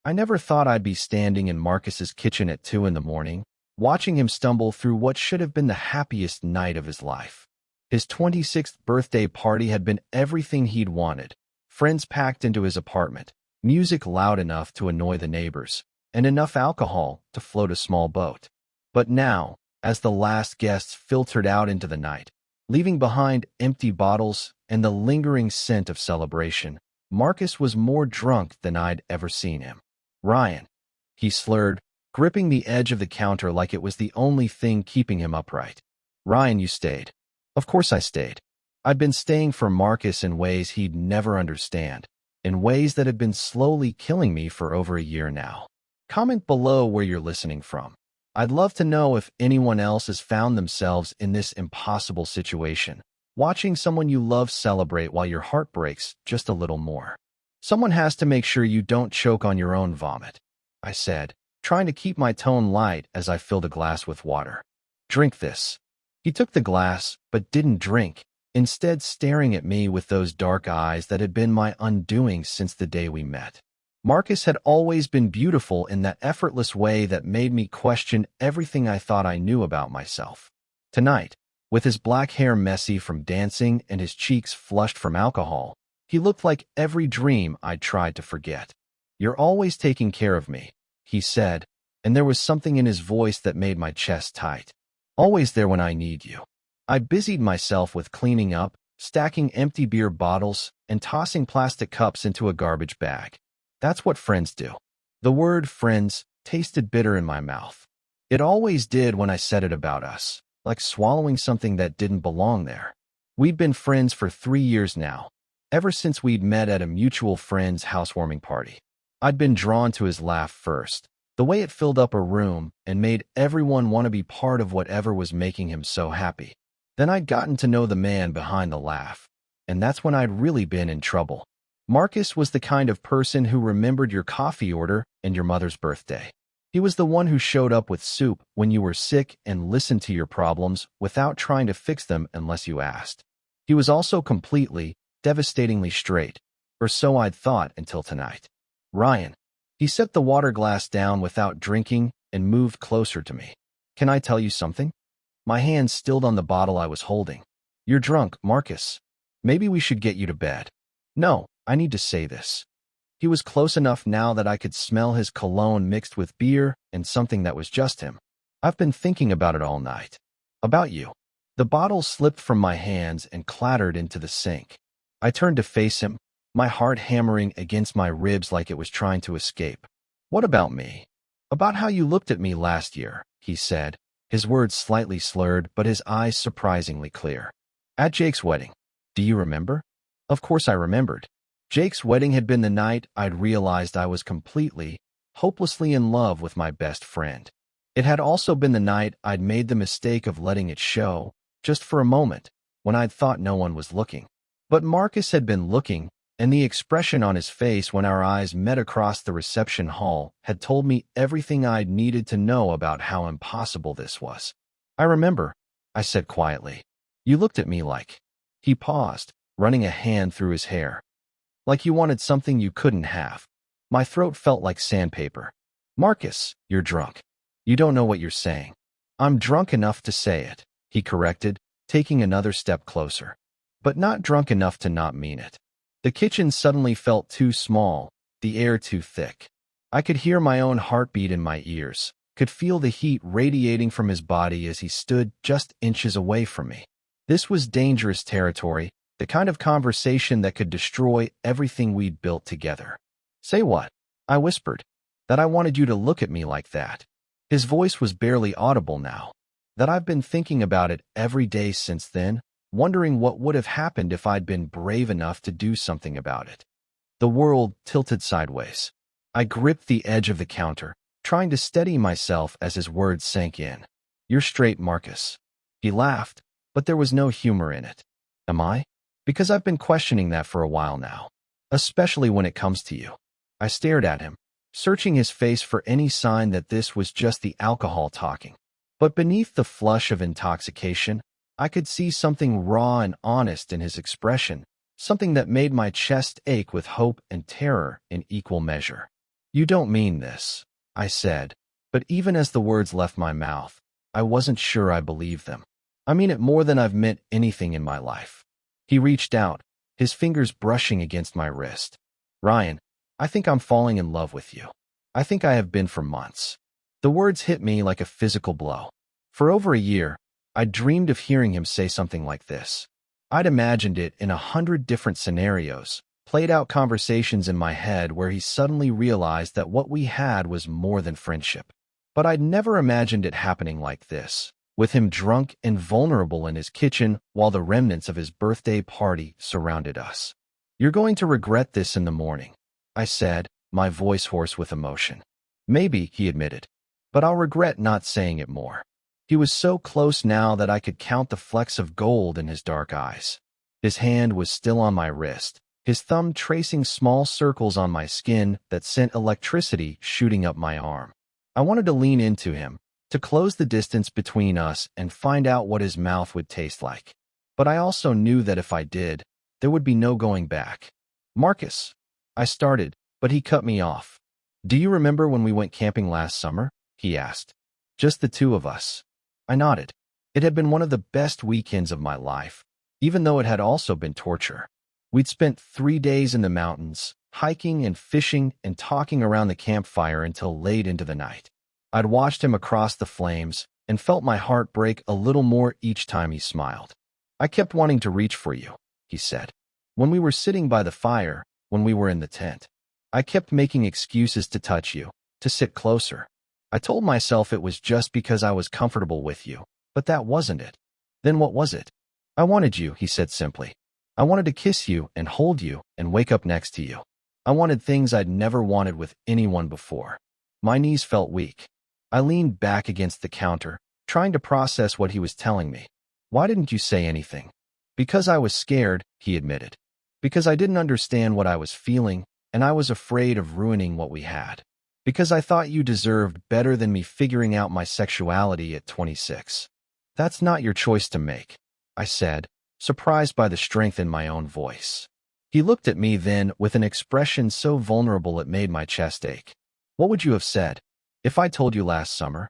I never thought I'd be standing in Marcus's kitchen at 2 in the morning, watching him stumble through what should have been the happiest night of his life. His 26th birthday party had been everything he'd wanted. Friends packed into his apartment, music loud enough to annoy the neighbors, and enough alcohol to float a small boat. But now, as the last guests filtered out into the night, leaving behind empty bottles and the lingering scent of celebration, Marcus was more drunk than I'd ever seen him. "Ryan," he slurred, gripping the edge of the counter like it was the only thing keeping him upright. "Ryan, you stayed." Of course I stayed. I'd been staying for Marcus in ways he'd never understand, in ways that had been slowly killing me for over a year now. Comment below where you're listening from. I'd love to know if anyone else has found themselves in this impossible situation, watching someone you love celebrate while your heart breaks just a little more. "Someone has to make sure you don't choke on your own vomit," I said, trying to keep my tone light as I filled a glass with water. "Drink this." He took the glass, but didn't drink, instead staring at me with those dark eyes that had been my undoing since the day we met. Marcus had always been beautiful in that effortless way that made me question everything I thought I knew about myself. Tonight, with his black hair messy from dancing and his cheeks flushed from alcohol, he looked like every dream I'd tried to forget. "You're always taking care of me," he said, and there was something in his voice that made my chest tight. "Always there when I need you." I busied myself with cleaning up, stacking empty beer bottles, and tossing plastic cups into a garbage bag. That's what friends do. The word friends tasted bitter in my mouth. It always did when I said it about us, like swallowing something that didn't belong there. We'd been friends for 3 years now, ever since we'd met at a mutual friend's housewarming party. I'd been drawn to his laugh first, the way it filled up a room and made everyone want to be part of whatever was making him so happy. Then I'd gotten to know the man behind the laugh, and that's when I'd really been in trouble. Marcus was the kind of person who remembered your coffee order and your mother's birthday. He was the one who showed up with soup when you were sick and listened to your problems without trying to fix them unless you asked. He was also completely, devastatingly straight, or so I'd thought until tonight. "Ryan." He set the water glass down without drinking and moved closer to me. "Can I tell you something?" My hand stilled on the bottle I was holding. "You're drunk, Marcus. Maybe we should get you to bed." "No, I need to say this." He was close enough now that I could smell his cologne mixed with beer and something that was just him. "I've been thinking about it all night. About you." The bottle slipped from my hands and clattered into the sink. I turned to face him, my heart hammering against my ribs like it was trying to escape. "What about me?" "About how you looked at me last year," he said, his words slightly slurred but his eyes surprisingly clear. "At Jake's wedding. Do you remember?" Of course I remembered. Jake's wedding had been the night I'd realized I was completely, hopelessly in love with my best friend. It had also been the night I'd made the mistake of letting it show, just for a moment, when I'd thought no one was looking. But Marcus had been looking, and the expression on his face when our eyes met across the reception hall had told me everything I'd needed to know about how impossible this was. "I remember," I said quietly. "You looked at me like—" He paused, running a hand through his hair. "Like you wanted something you couldn't have." My throat felt like sandpaper. "Marcus, you're drunk. You don't know what you're saying." "I'm drunk enough to say it," he corrected, taking another step closer. "But not drunk enough to not mean it." The kitchen suddenly felt too small, the air too thick. I could hear my own heartbeat in my ears, could feel the heat radiating from his body as he stood just inches away from me. This was dangerous territory, the kind of conversation that could destroy everything we'd built together. "Say what?" I whispered. "That I wanted you to look at me like that." His voice was barely audible now. "That I've been thinking about it every day since then, wondering what would have happened if I'd been brave enough to do something about it." The world tilted sideways. I gripped the edge of the counter, trying to steady myself as his words sank in. "You're straight, Marcus." He laughed, but there was no humor in it. "Am I?" "Because I've been questioning that for a while now. Especially when it comes to you." I stared at him, searching his face for any sign that this was just the alcohol talking. But beneath the flush of intoxication, I could see something raw and honest in his expression, something that made my chest ache with hope and terror in equal measure. You don't mean this, I said, but even as the words left my mouth, I wasn't sure I believed them. I mean it more than I've meant anything in my life. He reached out, his fingers brushing against my wrist. Ryan, I think I'm falling in love with you. I think I have been for months. The words hit me like a physical blow. For over a year, I'd dreamed of hearing him say something like this. I'd imagined it in 100 different scenarios, played out conversations in my head where he suddenly realized that what we had was more than friendship. But I'd never imagined it happening like this, with him drunk and vulnerable in his kitchen while the remnants of his birthday party surrounded us. You're going to regret this in the morning, I said, my voice hoarse with emotion. Maybe, he admitted, but I'll regret not saying it more. He was so close now that I could count the flecks of gold in his dark eyes. His hand was still on my wrist, his thumb tracing small circles on my skin that sent electricity shooting up my arm. I wanted to lean into him, to close the distance between us and find out what his mouth would taste like. But I also knew that if I did, there would be no going back. Marcus, I started, but he cut me off. Do you remember when we went camping last summer? He asked. Just the two of us. I nodded. It had been one of the best weekends of my life, even though it had also been torture. We'd spent 3 days in the mountains, hiking and fishing and talking around the campfire until late into the night. I'd watched him across the flames and felt my heart break a little more each time he smiled. I kept wanting to reach for you, he said. When we were sitting by the fire, when we were in the tent, I kept making excuses to touch you, to sit closer. I told myself it was just because I was comfortable with you, but that wasn't it. Then what was it? I wanted you, he said simply. I wanted to kiss you and hold you and wake up next to you. I wanted things I'd never wanted with anyone before. My knees felt weak. I leaned back against the counter, trying to process what he was telling me. Why didn't you say anything? Because I was scared, he admitted. Because I didn't understand what I was feeling, and I was afraid of ruining what we had. Because I thought you deserved better than me figuring out my sexuality at 26. That's not your choice to make, I said, surprised by the strength in my own voice. He looked at me then with an expression so vulnerable it made my chest ache. What would you have said if I told you last summer?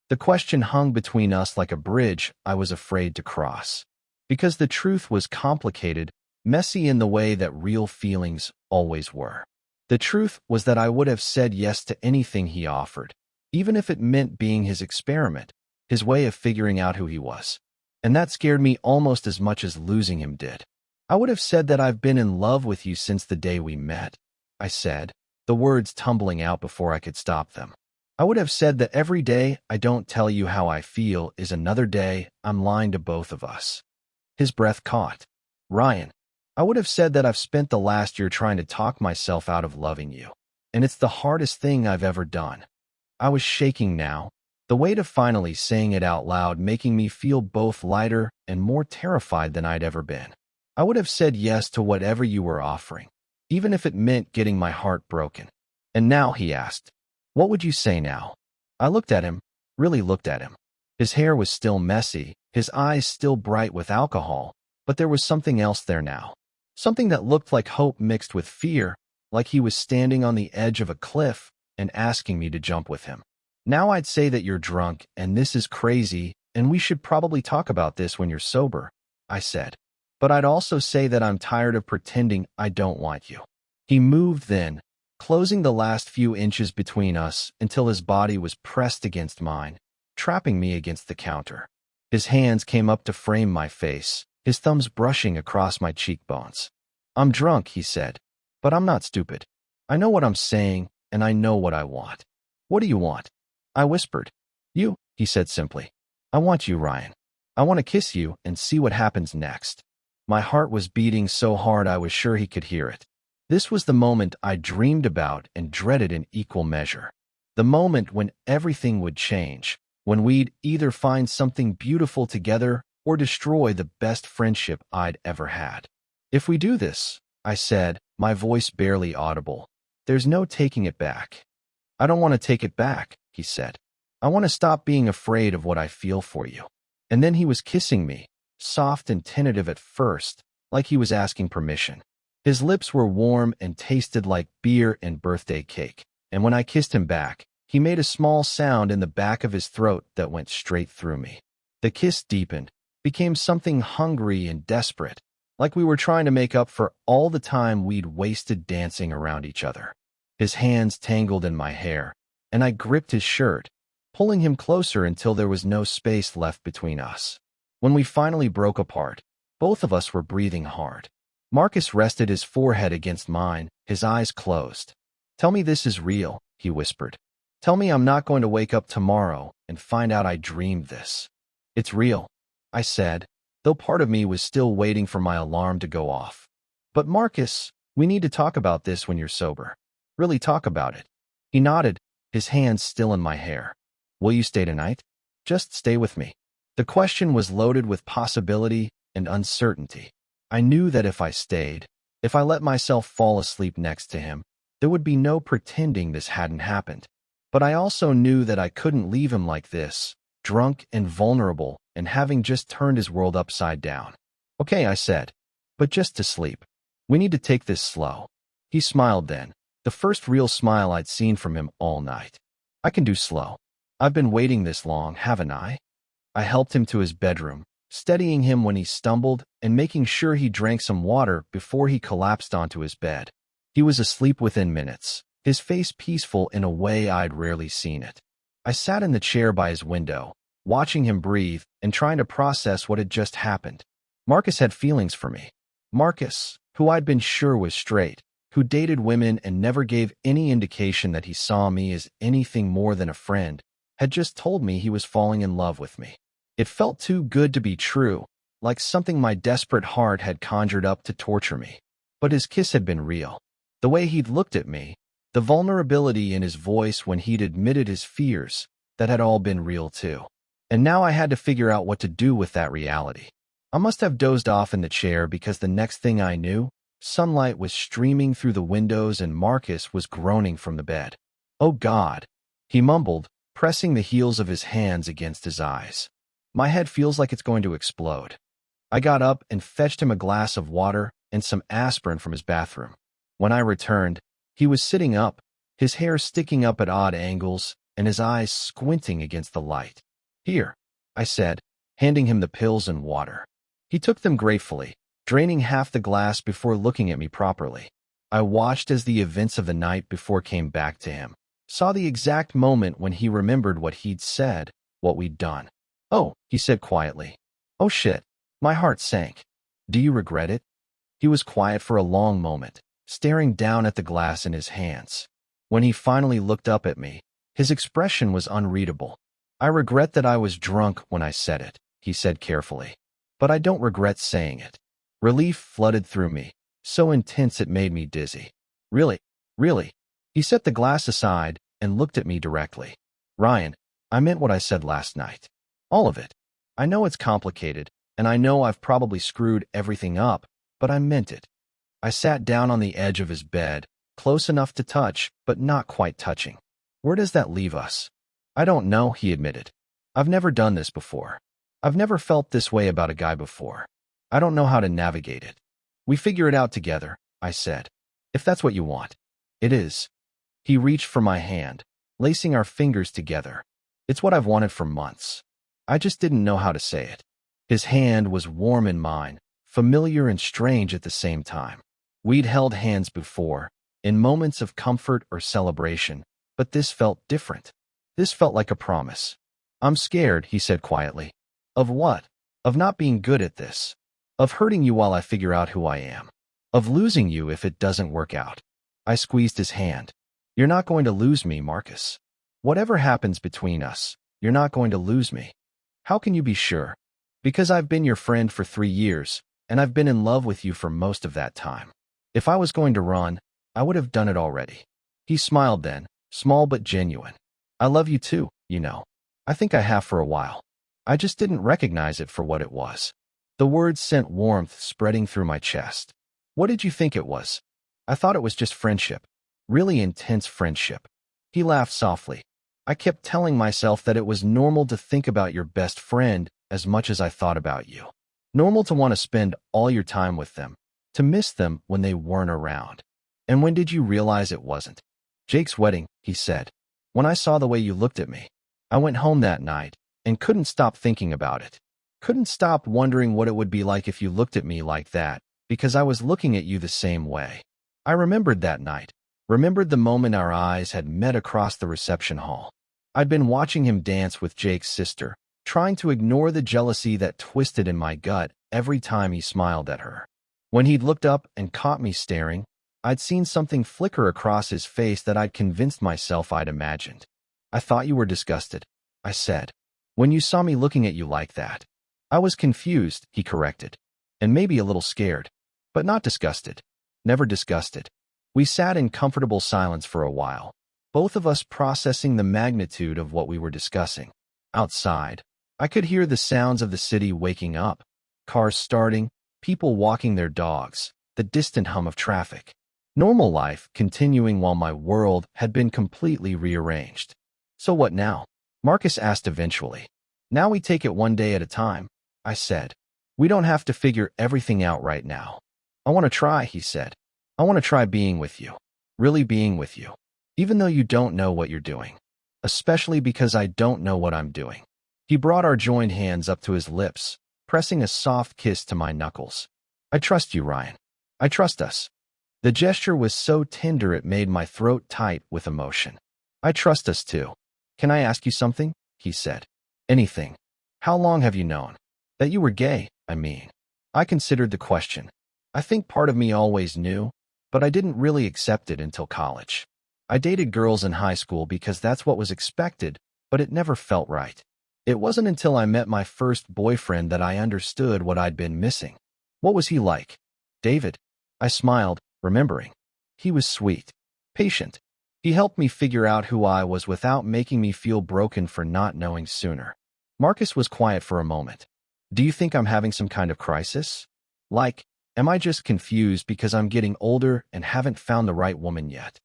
The question hung between us like a bridge I was afraid to cross. Because the truth was complicated, messy in the way that real feelings always were. The truth was that I would have said yes to anything he offered, even if it meant being his experiment, his way of figuring out who he was. And that scared me almost as much as losing him did. I would have said that I've been in love with you since the day we met, I said, the words tumbling out before I could stop them. I would have said that every day I don't tell you how I feel is another day I'm lying to both of us. His breath caught. Ryan, I would have said that I've spent the last year trying to talk myself out of loving you, and it's the hardest thing I've ever done. I was shaking now, the weight of finally saying it out loud making me feel both lighter and more terrified than I'd ever been. I would have said yes to whatever you were offering, even if it meant getting my heart broken. And now, he asked, what would you say now? I looked at him, really looked at him. His hair was still messy, his eyes still bright with alcohol, but there was something else there now. Something that looked like hope mixed with fear, like he was standing on the edge of a cliff and asking me to jump with him. Now I'd say that you're drunk and this is crazy and we should probably talk about this when you're sober, I said. But I'd also say that I'm tired of pretending I don't want you. He moved then, closing the last few inches between us until his body was pressed against mine, trapping me against the counter. His hands came up to frame my face, his thumbs brushing across my cheekbones. I'm drunk, he said, but I'm not stupid. I know what I'm saying, and I know what I want. What do you want? I whispered. You, he said simply. I want you, Ryan. I want to kiss you and see what happens next. My heart was beating so hard I was sure he could hear it. This was the moment I dreamed about and dreaded in equal measure. The moment when everything would change, when we'd either find something beautiful together or destroy the best friendship I'd ever had. If we do this, I said, my voice barely audible, there's no taking it back. I don't want to take it back, he said. I want to stop being afraid of what I feel for you. And then he was kissing me, soft and tentative at first, like he was asking permission. His lips were warm and tasted like beer and birthday cake, and when I kissed him back, he made a small sound in the back of his throat that went straight through me. The kiss deepened, became something hungry and desperate, like we were trying to make up for all the time we'd wasted dancing around each other. His hands tangled in my hair, and I gripped his shirt, pulling him closer until there was no space left between us. When we finally broke apart, both of us were breathing hard. Marcus rested his forehead against mine, his eyes closed. "Tell me this is real," he whispered. "Tell me I'm not going to wake up tomorrow and find out I dreamed this." "It's real," I said, though part of me was still waiting for my alarm to go off. "But Marcus, we need to talk about this when you're sober. Really talk about it." He nodded, his hands still in my hair. "Will you stay tonight? Just stay with me." The question was loaded with possibility and uncertainty. I knew that if I stayed, if I let myself fall asleep next to him, there would be no pretending this hadn't happened. But I also knew that I couldn't leave him like this, drunk and vulnerable, and having just turned his world upside down. "Okay," I said, "but just to sleep. We need to take this slow." He smiled then, the first real smile I'd seen from him all night. "I can do slow. I've been waiting this long, haven't I?" I helped him to his bedroom, steadying him when he stumbled and making sure he drank some water before he collapsed onto his bed. He was asleep within minutes, his face peaceful in a way I'd rarely seen it. I sat in the chair by his window, watching him breathe and trying to process what had just happened. Marcus had feelings for me. Marcus, who I'd been sure was straight, who dated women and never gave any indication that he saw me as anything more than a friend, had just told me he was falling in love with me. It felt too good to be true, like something my desperate heart had conjured up to torture me. But his kiss had been real. The way he'd looked at me, the vulnerability in his voice when he'd admitted his fears, that had all been real too. And now I had to figure out what to do with that reality. I must have dozed off in the chair because the next thing I knew, sunlight was streaming through the windows and Marcus was groaning from the bed. "Oh God," he mumbled, pressing the heels of his hands against his eyes. "My head feels like it's going to explode." I got up and fetched him a glass of water and some aspirin from his bathroom. When I returned, he was sitting up, his hair sticking up at odd angles and his eyes squinting against the light. "Here," I said, handing him the pills and water. He took them gratefully, draining half the glass before looking at me properly. I watched as the events of the night before came back to him, saw the exact moment when he remembered what he'd said, what we'd done. "Oh," he said quietly. "Oh shit." My heart sank. "Do you regret it?" He was quiet for a long moment, staring down at the glass in his hands. When he finally looked up at me, his expression was unreadable. "I regret that I was drunk when I said it," he said carefully. "But I don't regret saying it." Relief flooded through me, so intense it made me dizzy. "Really? Really?" He set the glass aside and looked at me directly. "Ryan, I meant what I said last night. All of it. I know it's complicated, and I know I've probably screwed everything up, but I meant it." I sat down on the edge of his bed, close enough to touch, but not quite touching. "Where does that leave us?" "I don't know," he admitted. "I've never done this before. I've never felt this way about a guy before. I don't know how to navigate it." "We figure it out together," I said. "If that's what you want." "It is." He reached for my hand, lacing our fingers together. "It's what I've wanted for months. I just didn't know how to say it." His hand was warm in mine, familiar and strange at the same time. We'd held hands before, in moments of comfort or celebration, but this felt different. This felt like a promise. "I'm scared," he said quietly. "Of what?" "Of not being good at this. Of hurting you while I figure out who I am. Of losing you if it doesn't work out." I squeezed his hand. "You're not going to lose me, Marcus. Whatever happens between us, you're not going to lose me." "How can you be sure?" "Because I've been your friend for 3 years, and I've been in love with you for most of that time. If I was going to run, I would have done it already." He smiled then, small but genuine. "I love you too, you know. I think I have for a while. I just didn't recognize it for what it was." The words sent warmth spreading through my chest. "What did you think it was?" "I thought it was just friendship. Really intense friendship." He laughed softly. "I kept telling myself that it was normal to think about your best friend as much as I thought about you. Normal to want to spend all your time with them, to miss them when they weren't around." "And when did you realize it wasn't?" Jake's wedding, he said. When I saw the way you looked at me, I went home that night and couldn't stop thinking about it. Couldn't stop wondering what it would be like if you looked at me like that, because I was looking at you the same way. I remembered that night, remembered the moment our eyes had met across the reception hall. I'd been watching him dance with Jake's sister, trying to ignore the jealousy that twisted in my gut every time he smiled at her. When he'd looked up and caught me staring, I'd seen something flicker across his face that I'd convinced myself I'd imagined. I thought you were disgusted, I said, when you saw me looking at you like that. I was confused, he corrected, and maybe a little scared, but not disgusted. Never disgusted. We sat in comfortable silence for a while, both of us processing the magnitude of what we were discussing. Outside, I could hear the sounds of the city waking up, cars starting, people walking their dogs, the distant hum of traffic. Normal life continuing while my world had been completely rearranged. So what now? Marcus asked eventually. Now we take it one day at a time, I said. We don't have to figure everything out right now. I want to try, he said. I want to try being with you. Really being with you. Even though you don't know what you're doing. Especially because I don't know what I'm doing. He brought our joined hands up to his lips, pressing a soft kiss to my knuckles. I trust you, Ryan. I trust us. The gesture was so tender it made my throat tight with emotion. I trust us too. Can I ask you something? He said. Anything. How long have you known? That you were gay, I mean. I considered the question. I think part of me always knew, but I didn't really accept it until college. I dated girls in high school because that's what was expected, but it never felt right. It wasn't until I met my first boyfriend that I understood what I'd been missing. What was he like? David. I smiled, remembering. He was sweet. Patient. He helped me figure out who I was without making me feel broken for not knowing sooner. Marcus was quiet for a moment. Do you think I'm having some kind of crisis? Like, am I just confused because I'm getting older and haven't found the right woman yet?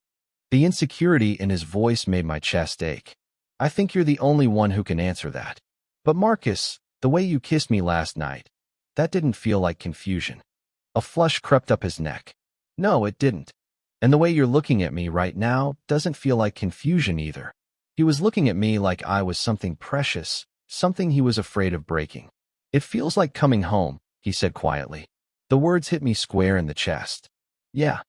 The insecurity in his voice made my chest ache. I think you're the only one who can answer that. But Marcus, the way you kissed me last night, that didn't feel like confusion. A flush crept up his neck. No, it didn't. And the way you're looking at me right now doesn't feel like confusion either. He was looking at me like I was something precious, something he was afraid of breaking. It feels like coming home, he said quietly. The words hit me square in the chest. Yeah.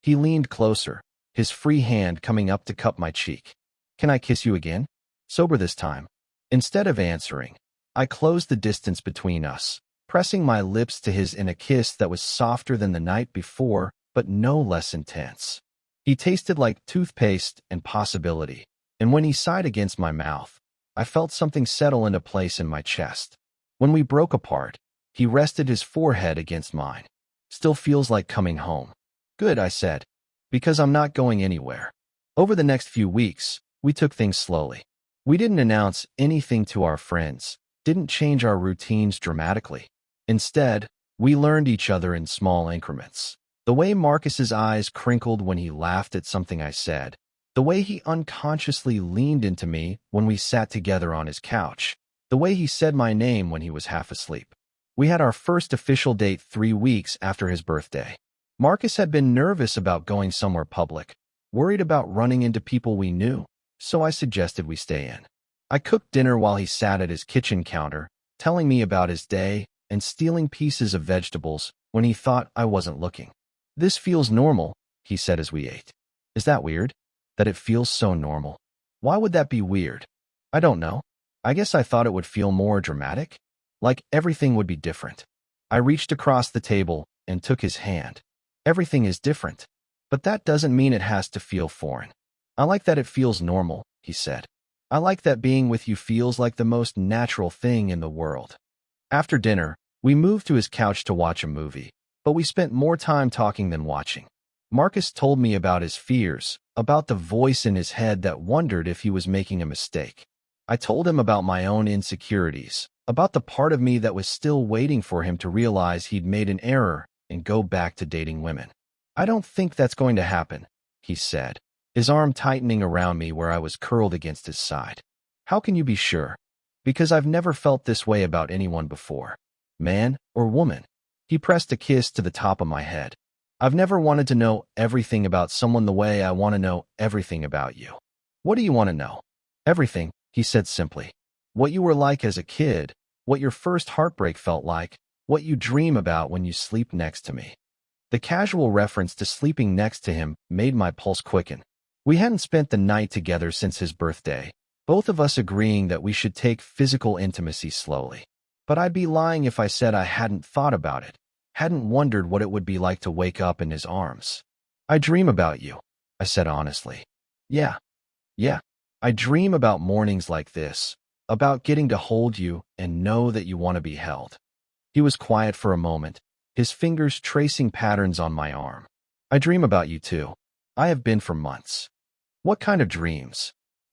He leaned closer, his free hand coming up to cup my cheek. Can I kiss you again? Sober this time. Instead of answering, I closed the distance between us, pressing my lips to his in a kiss that was softer than the night before, but no less intense. He tasted like toothpaste and possibility, and when he sighed against my mouth, I felt something settle into place in my chest. When we broke apart, he rested his forehead against mine. Still feels like coming home. Good, I said, because I'm not going anywhere. Over the next few weeks, we took things slowly. We didn't announce anything to our friends, didn't change our routines dramatically. Instead, we learned each other in small increments. The way Marcus's eyes crinkled when he laughed at something I said, the way he unconsciously leaned into me when we sat together on his couch, the way he said my name when he was half asleep. We had our first official date 3 weeks after his birthday. Marcus had been nervous about going somewhere public, worried about running into people we knew, so I suggested we stay in. I cooked dinner while he sat at his kitchen counter, telling me about his day and stealing pieces of vegetables when he thought I wasn't looking. This feels normal, he said as we ate. Is that weird? That it feels so normal? Why would that be weird? I don't know. I guess I thought it would feel more dramatic. Like everything would be different. I reached across the table and took his hand. Everything is different. But that doesn't mean it has to feel foreign. I like that it feels normal, he said. I like that being with you feels like the most natural thing in the world. After dinner, we moved to his couch to watch a movie, but we spent more time talking than watching. Marcus told me about his fears, about the voice in his head that wondered if he was making a mistake. I told him about my own insecurities, about the part of me that was still waiting for him to realize he'd made an error and go back to dating women. I don't think that's going to happen, he said, his arm tightening around me where I was curled against his side. How can you be sure? Because I've never felt this way about anyone before. Man or woman. He pressed a kiss to the top of my head. I've never wanted to know everything about someone the way I want to know everything about you. What do you want to know? Everything, he said simply. What you were like as a kid, what your first heartbreak felt like, what you dream about when you sleep next to me. The casual reference to sleeping next to him made my pulse quicken. We hadn't spent the night together since his birthday, both of us agreeing that we should take physical intimacy slowly. But I'd be lying if I said I hadn't thought about it, hadn't wondered what it would be like to wake up in his arms. I dream about you, I said honestly. Yeah. I dream about mornings like this, about getting to hold you and know that you want to be held. He was quiet for a moment, his fingers tracing patterns on my arm. I dream about you too. I have been for months. What kind of dreams?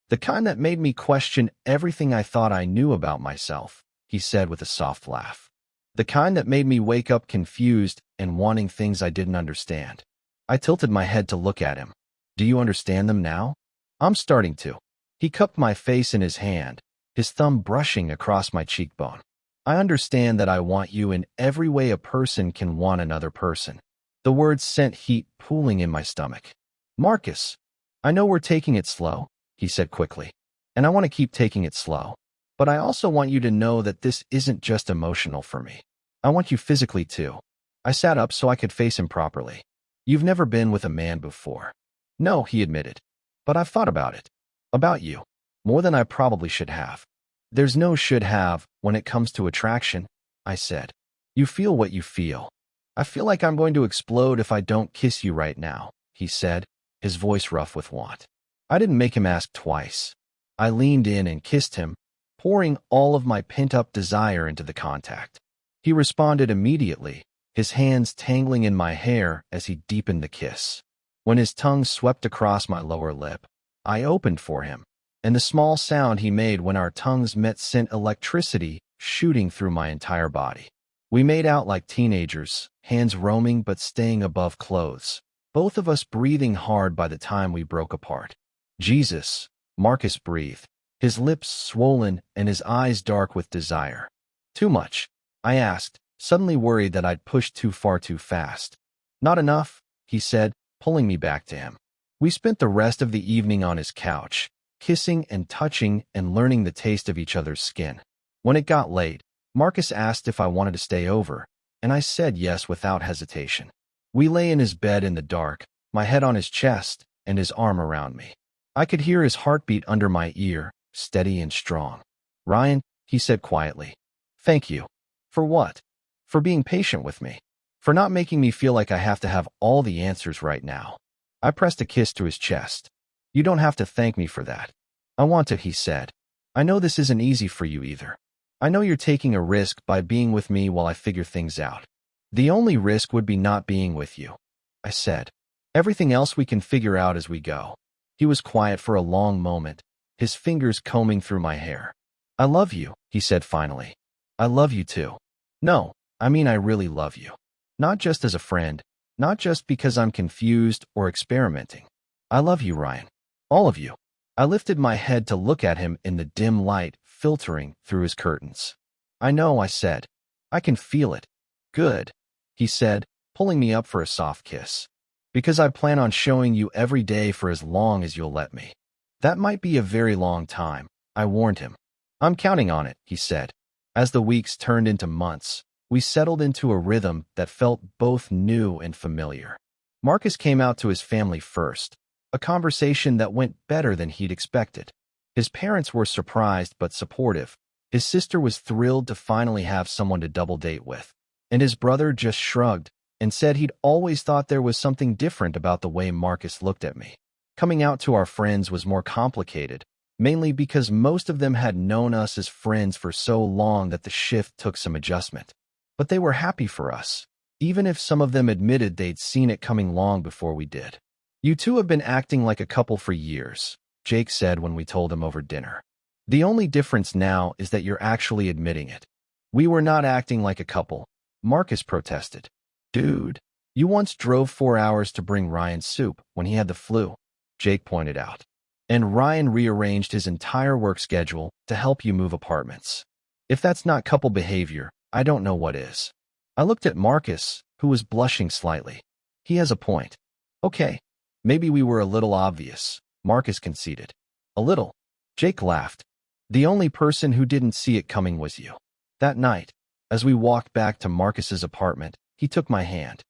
The kind that made me question everything I thought I knew about myself, he said with a soft laugh. The kind that made me wake up confused and wanting things I didn't understand. I tilted my head to look at him. Do you understand them now? I'm starting to. He cupped my face in his hand, his thumb brushing across my cheekbone. I understand that I want you in every way a person can want another person. The words sent heat pooling in my stomach. Marcus, I know we're taking it slow, he said quickly, and I want to keep taking it slow. But I also want you to know that this isn't just emotional for me. I want you physically too. I sat up so I could face him properly. You've never been with a man before. No, he admitted. But I've thought about it. About you. More than I probably should have. There's no should have when it comes to attraction, I said. You feel what you feel. I feel like I'm going to explode if I don't kiss you right now, he said, his voice rough with want. I didn't make him ask twice. I leaned in and kissed him, pouring all of my pent-up desire into the contact. He responded immediately, his hands tangling in my hair as he deepened the kiss. When his tongue swept across my lower lip, I opened for him, and the small sound he made when our tongues met sent electricity shooting through my entire body. We made out like teenagers, hands roaming but staying above clothes, both of us breathing hard by the time we broke apart. Jesus, Marcus breathed, his lips swollen and his eyes dark with desire. Too much? I asked, suddenly worried that I'd pushed too far too fast. Not enough, he said, pulling me back to him. We spent the rest of the evening on his couch, kissing and touching and learning the taste of each other's skin. When it got late, Marcus asked if I wanted to stay over, and I said yes without hesitation. We lay in his bed in the dark, my head on his chest and his arm around me. I could hear his heartbeat under my ear, steady and strong. Ryan, he said quietly. Thank you. For what? For being patient with me. For not making me feel like I have to have all the answers right now. I pressed a kiss to his chest. You don't have to thank me for that. I want to, he said. I know this isn't easy for you either. I know you're taking a risk by being with me while I figure things out. The only risk would be not being with you, I said. Everything else we can figure out as we go. He was quiet for a long moment, his fingers combing through my hair. I love you, he said finally. I love you too. No, I mean I really love you. Not just as a friend, not just because I'm confused or experimenting. I love you, Ryan. All of you. I lifted my head to look at him in the dim light filtering through his curtains. I know, I said. I can feel it. Good, he said, pulling me up for a soft kiss. Because I plan on showing you every day for as long as you'll let me. That might be a very long time, I warned him. I'm counting on it, he said. As the weeks turned into months, we settled into a rhythm that felt both new and familiar. Marcus came out to his family first, a conversation that went better than he'd expected. His parents were surprised but supportive. His sister was thrilled to finally have someone to double date with. And his brother just shrugged and said he'd always thought there was something different about the way Marcus looked at me. Coming out to our friends was more complicated, mainly because most of them had known us as friends for so long that the shift took some adjustment. But they were happy for us, even if some of them admitted they'd seen it coming long before we did. You two have been acting like a couple for years, Jake said when we told him over dinner. The only difference now is that you're actually admitting it. We were not acting like a couple, Marcus protested. Dude, you once drove 4 hours to bring Ryan soup when he had the flu, Jake pointed out. And Ryan rearranged his entire work schedule to help you move apartments. If that's not couple behavior, I don't know what is. I looked at Marcus, who was blushing slightly. He has a point. Okay, maybe we were a little obvious, Marcus conceded. A little. Jake laughed. The only person who didn't see it coming was you. That night, as we walked back to Marcus's apartment, he took my hand.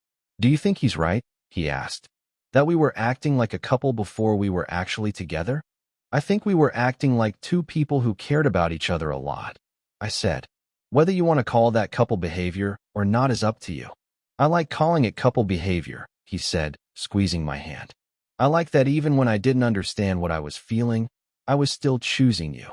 Do you think he's right? He asked. That we were acting like a couple before we were actually together? I think we were acting like two people who cared about each other a lot, I said. Whether you want to call that couple behavior or not is up to you. I like calling it couple behavior, he said, squeezing my hand. I like that even when I didn't understand what I was feeling, I was still choosing you.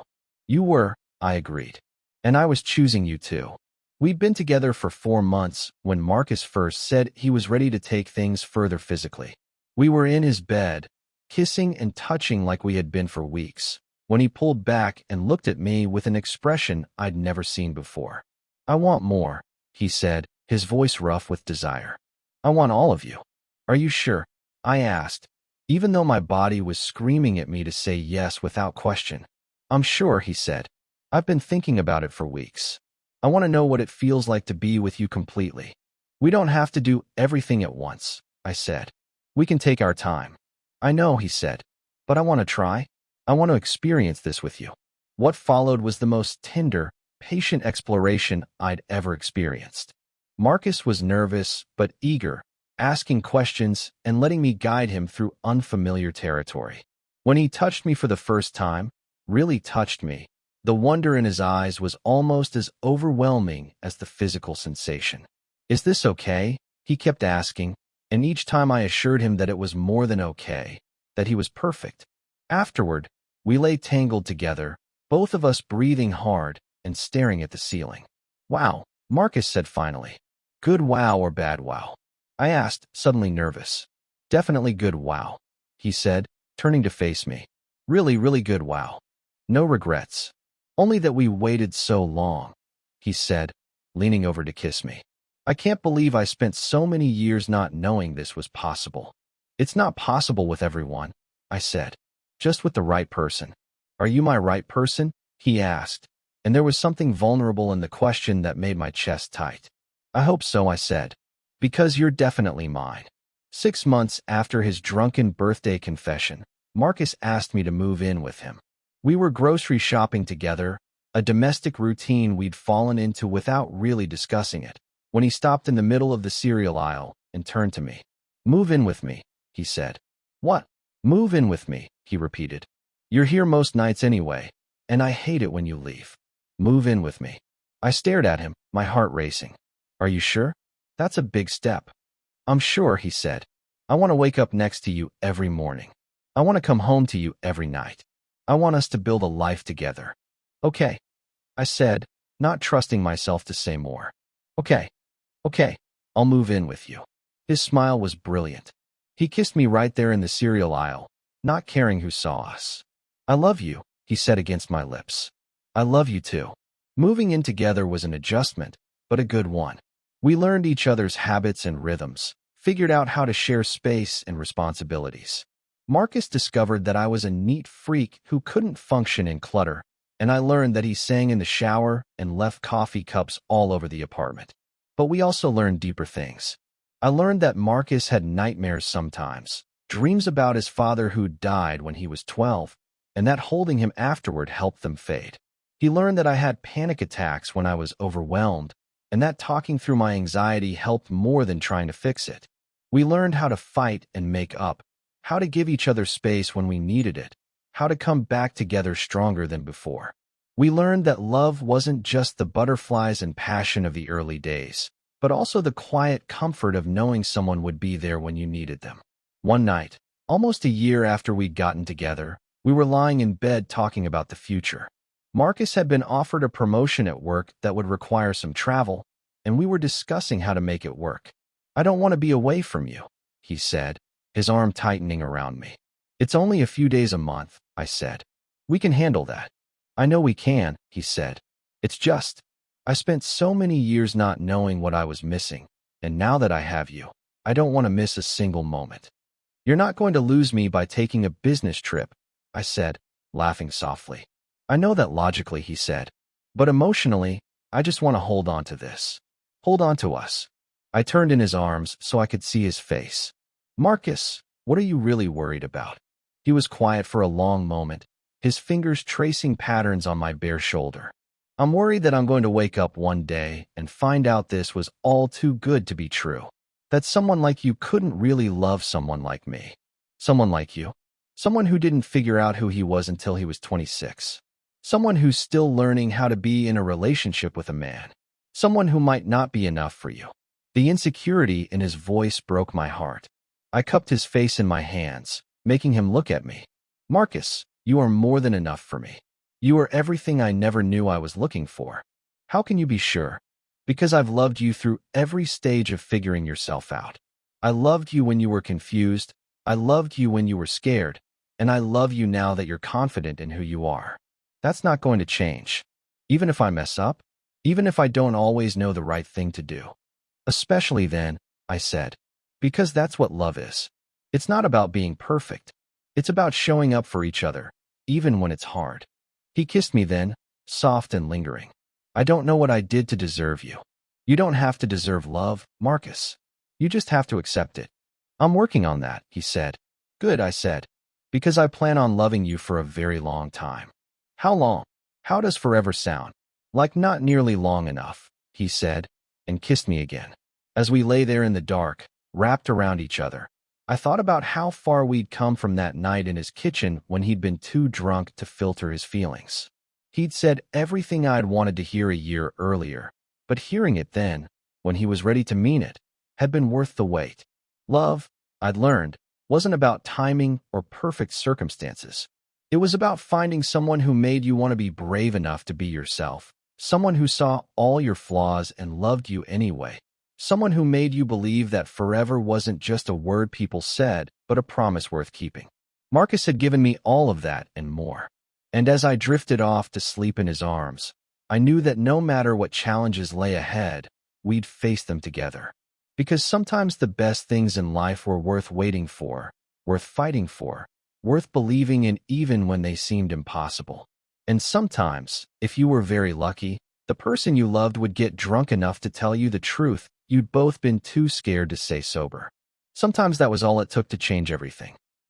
You were, I agreed. And I was choosing you too. We'd been together for 4 months when Marcus first said he was ready to take things further physically. We were in his bed, kissing and touching like we had been for weeks, when he pulled back and looked at me with an expression I'd never seen before. I want more, he said, his voice rough with desire. I want all of you. Are you sure? I asked, even though my body was screaming at me to say yes without question. I'm sure, he said. I've been thinking about it for weeks. I want to know what it feels like to be with you completely. We don't have to do everything at once, I said. We can take our time. I know, he said, but I want to try. I want to experience this with you. What followed was the most tender, patient exploration I'd ever experienced. Marcus was nervous but eager, asking questions and letting me guide him through unfamiliar territory. When he touched me for the first time, really touched me, the wonder in his eyes was almost as overwhelming as the physical sensation. Is this okay? He kept asking, and each time I assured him that it was more than okay, that he was perfect. Afterward, we lay tangled together, both of us breathing hard and staring at the ceiling. Wow, Marcus said finally. Good wow or bad wow? I asked, suddenly nervous. Definitely good wow, he said, turning to face me. Really, really good wow. No regrets. Only that we waited so long, he said, leaning over to kiss me. I can't believe I spent so many years not knowing this was possible. It's not possible with everyone, I said. Just with the right person. Are you my right person? He asked, and there was something vulnerable in the question that made my chest tight. I hope so, I said. Because you're definitely mine. 6 months after his drunken birthday confession, Marcus asked me to move in with him. We were grocery shopping together, a domestic routine we'd fallen into without really discussing it, when he stopped in the middle of the cereal aisle and turned to me. Move in with me, he said. What? Move in with me, he repeated. You're here most nights anyway, and I hate it when you leave. Move in with me. I stared at him, my heart racing. Are you sure? That's a big step. I'm sure, he said. I want to wake up next to you every morning. I want to come home to you every night. I want us to build a life together. Okay, I said, not trusting myself to say more. Okay, I'll move in with you. His smile was brilliant. He kissed me right there in the cereal aisle, not caring who saw us. I love you, he said against my lips. I love you too. Moving in together was an adjustment, but a good one. We learned each other's habits and rhythms, figured out how to share space and responsibilities. Marcus discovered that I was a neat freak who couldn't function in clutter, and I learned that he sang in the shower and left coffee cups all over the apartment. But we also learned deeper things. I learned that Marcus had nightmares sometimes, dreams about his father who died when he was 12, and that holding him afterward helped them fade. He learned that I had panic attacks when I was overwhelmed, and that talking through my anxiety helped more than trying to fix it. We learned how to fight and make up, how to give each other space when we needed it, how to come back together stronger than before. We learned that love wasn't just the butterflies and passion of the early days, but also the quiet comfort of knowing someone would be there when you needed them. One night, almost a year after we'd gotten together, we were lying in bed talking about the future. Marcus had been offered a promotion at work that would require some travel, and we were discussing how to make it work. I don't want to be away from you, he said, his arm tightening around me. It's only a few days a month, I said. We can handle that. I know we can, he said. It's just, I spent so many years not knowing what I was missing, and now that I have you, I don't want to miss a single moment. You're not going to lose me by taking a business trip, I said, laughing softly. I know that logically, he said, but emotionally, I just want to hold on to this. Hold on to us. I turned in his arms so I could see his face. Marcus, what are you really worried about? He was quiet for a long moment, his fingers tracing patterns on my bare shoulder. I'm worried that I'm going to wake up one day and find out this was all too good to be true. That someone like you couldn't really love someone like me. Someone like you. Someone who didn't figure out who he was until he was 26. Someone who's still learning how to be in a relationship with a man. Someone who might not be enough for you. The insecurity in his voice broke my heart. I cupped his face in my hands, making him look at me. Marcus, you are more than enough for me. You are everything I never knew I was looking for. How can you be sure? Because I've loved you through every stage of figuring yourself out. I loved you when you were confused. I loved you when you were scared. And I love you now that you're confident in who you are. That's not going to change. Even if I mess up, even if I don't always know the right thing to do. Especially then, I said. Because that's what love is. It's not about being perfect. It's about showing up for each other, even when it's hard. He kissed me then, soft and lingering. I don't know what I did to deserve you. You don't have to deserve love, Marcus. You just have to accept it. I'm working on that, he said. Good, I said. Because I plan on loving you for a very long time. How long? How does forever sound? Like not nearly long enough, he said, and kissed me again. As we lay there in the dark, wrapped around each other, I thought about how far we'd come from that night in his kitchen when he'd been too drunk to filter his feelings. He'd said everything I'd wanted to hear a year earlier, but hearing it then, when he was ready to mean it, had been worth the wait. Love, I'd learned, wasn't about timing or perfect circumstances. It was about finding someone who made you want to be brave enough to be yourself, someone who saw all your flaws and loved you anyway, someone who made you believe that forever wasn't just a word people said, but a promise worth keeping. Marcus had given me all of that and more. And as I drifted off to sleep in his arms, I knew that no matter what challenges lay ahead, we'd face them together. Because sometimes the best things in life were worth waiting for, worth fighting for, worth believing in even when they seemed impossible. And sometimes, if you were very lucky, the person you loved would get drunk enough to tell you the truth you'd both been too scared to say sober. Sometimes that was all it took to change everything.